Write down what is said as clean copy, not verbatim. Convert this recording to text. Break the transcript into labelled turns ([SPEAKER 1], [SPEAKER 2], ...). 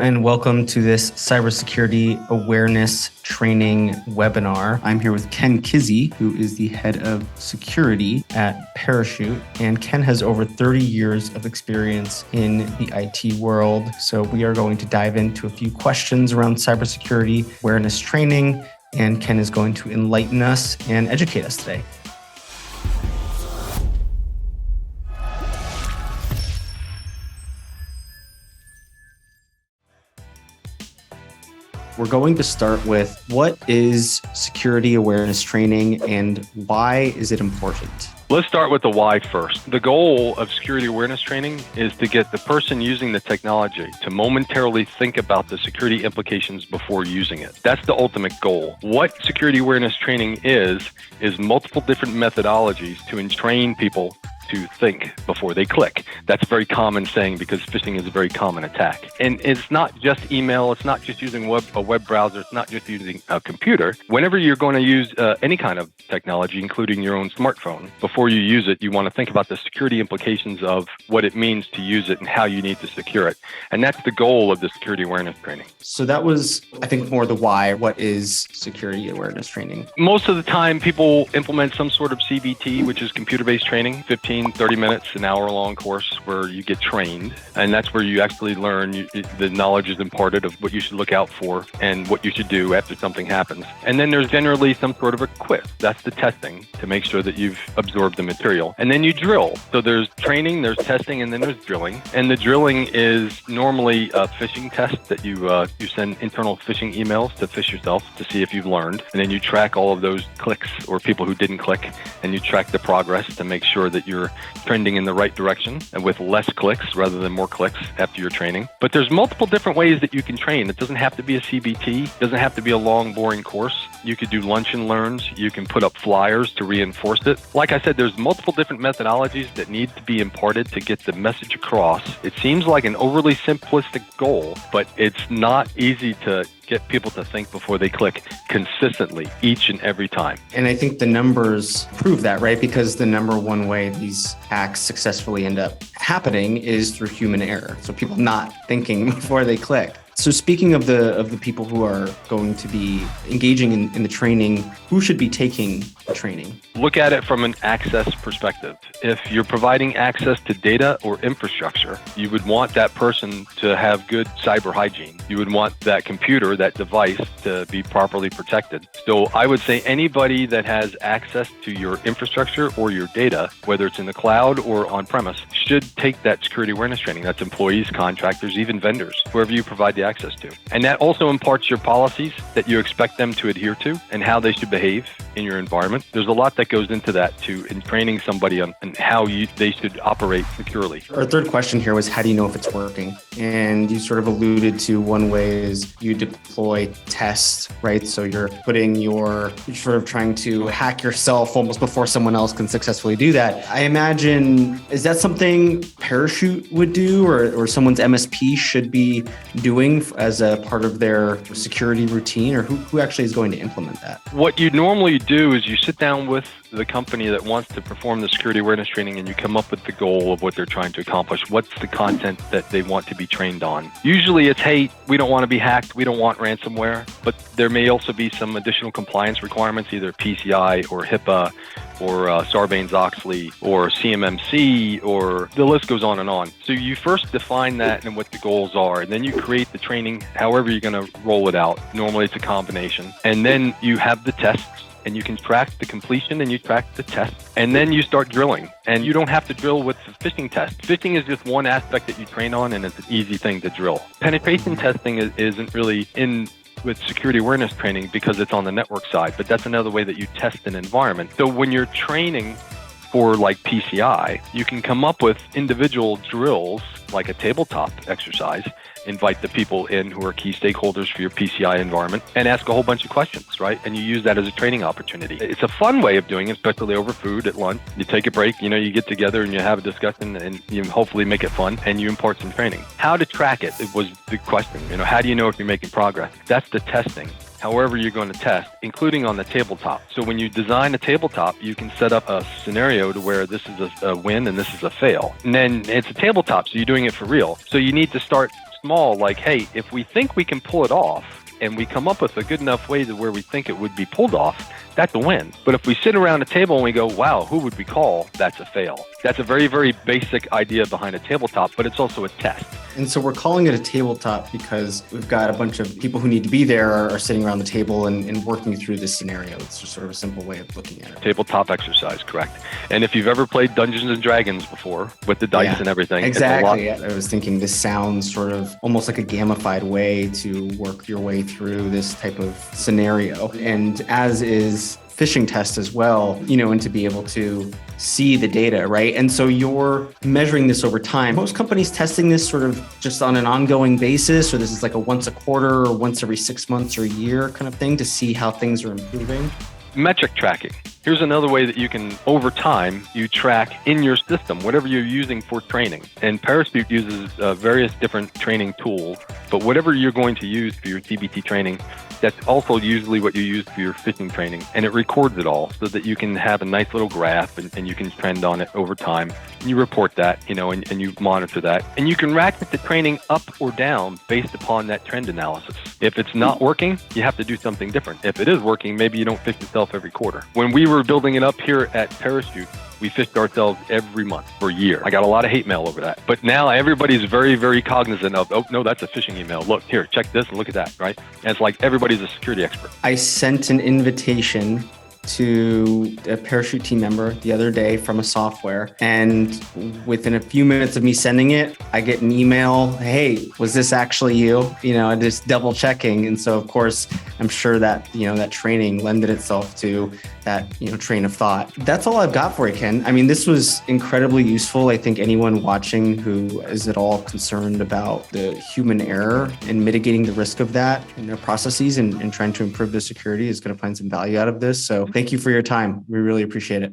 [SPEAKER 1] and welcome to this cybersecurity awareness training webinar. I'm here with Ken Kizzee, who is the head of security at Parachute. And Ken has over 30 years of experience in the IT world. So we are going to dive into a few questions around cybersecurity awareness training, and Ken is going to enlighten us and educate us today. We're going to start with what is security awareness training and why is it important?
[SPEAKER 2] Let's start with the why first. The goal of security awareness training is to get the person using the technology to momentarily think about the security implications before using it. That's the ultimate goal. What security awareness training is multiple different methodologies to train people to think before they click. That's a very common saying because phishing is a very common attack. And it's not just email, it's not just using a web browser, it's not just using a computer. Whenever you're going to use any kind of technology, including your own smartphone, before you use it, you want to think about the security implications of what it means to use it and how you need to secure it. And that's the goal of the security awareness training.
[SPEAKER 1] So that was, I think, more the why. What is security awareness training?
[SPEAKER 2] Most of the time, people implement some sort of CBT, which is computer-based training, 30 minutes, an hour-long course where you get trained. And that's where you actually learn, the knowledge is imparted of what you should look out for and what you should do after something happens. And then there's generally some sort of a quiz. That's the testing to make sure that you've absorbed the material. And then you drill. So there's training, there's testing, and then there's drilling. And the drilling is normally a phishing test that you send internal phishing emails to phish yourself to see if you've learned. And then you track all of those clicks or people who didn't click, and you track the progress to make sure that you're trending in the right direction and with less clicks rather than more clicks after your training. But there's multiple different ways that you can train. It doesn't have to be a CBT. It doesn't have to be a long, boring course. You could do lunch and learns. You can put up flyers to reinforce it. Like I said, there's multiple different methodologies that need to be imparted to get the message across. It seems like an overly simplistic goal, but it's not easy to get people to think before they click consistently each and every time.
[SPEAKER 1] And I think the numbers prove that, right? Because the number one way these hacks successfully end up happening is through human error. So people not thinking before they click. So speaking of the people who are going to be engaging in the training, who should be taking the training?
[SPEAKER 2] Look at it from an access perspective. If you're providing access to data or infrastructure, you would want that person to have good cyber hygiene. You would want that computer, that device, to be properly protected. So I would say anybody that has access to your infrastructure or your data, whether it's in the cloud or on premise, should take that security awareness training. That's employees, contractors, even vendors, whoever you provide the access to. And that also imparts your policies that you expect them to adhere to and how they should behave in your environment. There's a lot that goes into that too, in training somebody on how they should operate securely.
[SPEAKER 1] Our third question here was, how do you know if it's working? And you sort of alluded to one way is you deploy tests, right? So you're sort of trying to hack yourself almost before someone else can successfully do that. I imagine, is that something Parachute would do or someone's MSP should be doing as a part of their security routine, or who actually is going to implement that?
[SPEAKER 2] What you normally do is you sit down with the company that wants to perform the security awareness training and you come up with the goal of what they're trying to accomplish. What's the content that they want to be trained on? Usually it's, hey, we don't want to be hacked, we don't want ransomware, but there may also be some additional compliance requirements, either PCI or HIPAA or Sarbanes-Oxley or CMMC, or the list goes on and on. So you first define that and what the goals are, and then you create the training however you're going to roll it out. Normally it's a combination. And then you have the tests, and you can track the completion and you track the test, and then you start drilling. And you don't have to drill with the phishing test. Phishing is just one aspect that you train on, and it's an easy thing to drill. Penetration testing isn't really in with security awareness training because it's on the network side, but that's another way that you test an environment. So when you're training for like PCI, you can come up with individual drills like a tabletop exercise, invite the people in who are key stakeholders for your PCI environment and ask a whole bunch of questions, right? And you use that as a training opportunity. It's a fun way of doing it, especially over food at lunch. You take a break, you get together and you have a discussion and you hopefully make it fun and you impart some training. How to track it was the question. How do you know if you're making progress? That's the testing. However you're going to test, including on the tabletop. So when you design a tabletop, you can set up a scenario to where this is a win and this is a fail. And then it's a tabletop, so you're doing it for real. So you need to start small, like, hey, if we think we can pull it off and we come up with a good enough way to where we think it would be pulled off, that's a win. But if we sit around a table and we go, wow, who would we call? That's a fail. That's a very, very basic idea behind a tabletop, but it's also a test.
[SPEAKER 1] And so we're calling it a tabletop because we've got a bunch of people who need to be there are sitting around the table and working through this scenario. It's just sort of a simple way of looking at it.
[SPEAKER 2] Tabletop exercise, correct. And if you've ever played Dungeons and Dragons before with the dice and everything.
[SPEAKER 1] Exactly. I was thinking this sounds sort of almost like a gamified way to work your way through this type of scenario. And as is phishing test as well, and to be able to see the data, right? And so you're measuring this over time. Most companies testing this sort of just on an ongoing basis, or this is like a once a quarter or once every 6 months or a year kind of thing to see how things are improving.
[SPEAKER 2] Metric tracking. Here's another way that you can, over time, you track in your system, whatever you're using for training. And Parachute uses various different training tools, but whatever you're going to use for your TBT training, that's also usually what you use for your phishing training. And it records it all so that you can have a nice little graph and you can trend on it over time. And you report that, and you monitor that. And you can ratchet the training up or down based upon that trend analysis. If it's not working, you have to do something different. If it is working, maybe you don't fish yourself every quarter. When we were building it up here at Parachute, we fished ourselves every month for a year. I got a lot of hate mail over that. But now everybody's very, very cognizant of, oh, no, that's a phishing email. Look, here, check this and look at that, right? And it's like everybody's a security expert.
[SPEAKER 1] I sent an invitation to a Parachute team member the other day from a software. And within a few minutes of me sending it, I get an email, hey, was this actually you? Just double checking. And so of course, I'm sure that, that training lended itself to that, train of thought. That's all I've got for you, Ken. I mean, this was incredibly useful. I think anyone watching who is at all concerned about the human error and mitigating the risk of that in their processes and trying to improve the security is going to find some value out of this. So thank you for your time. We really appreciate it.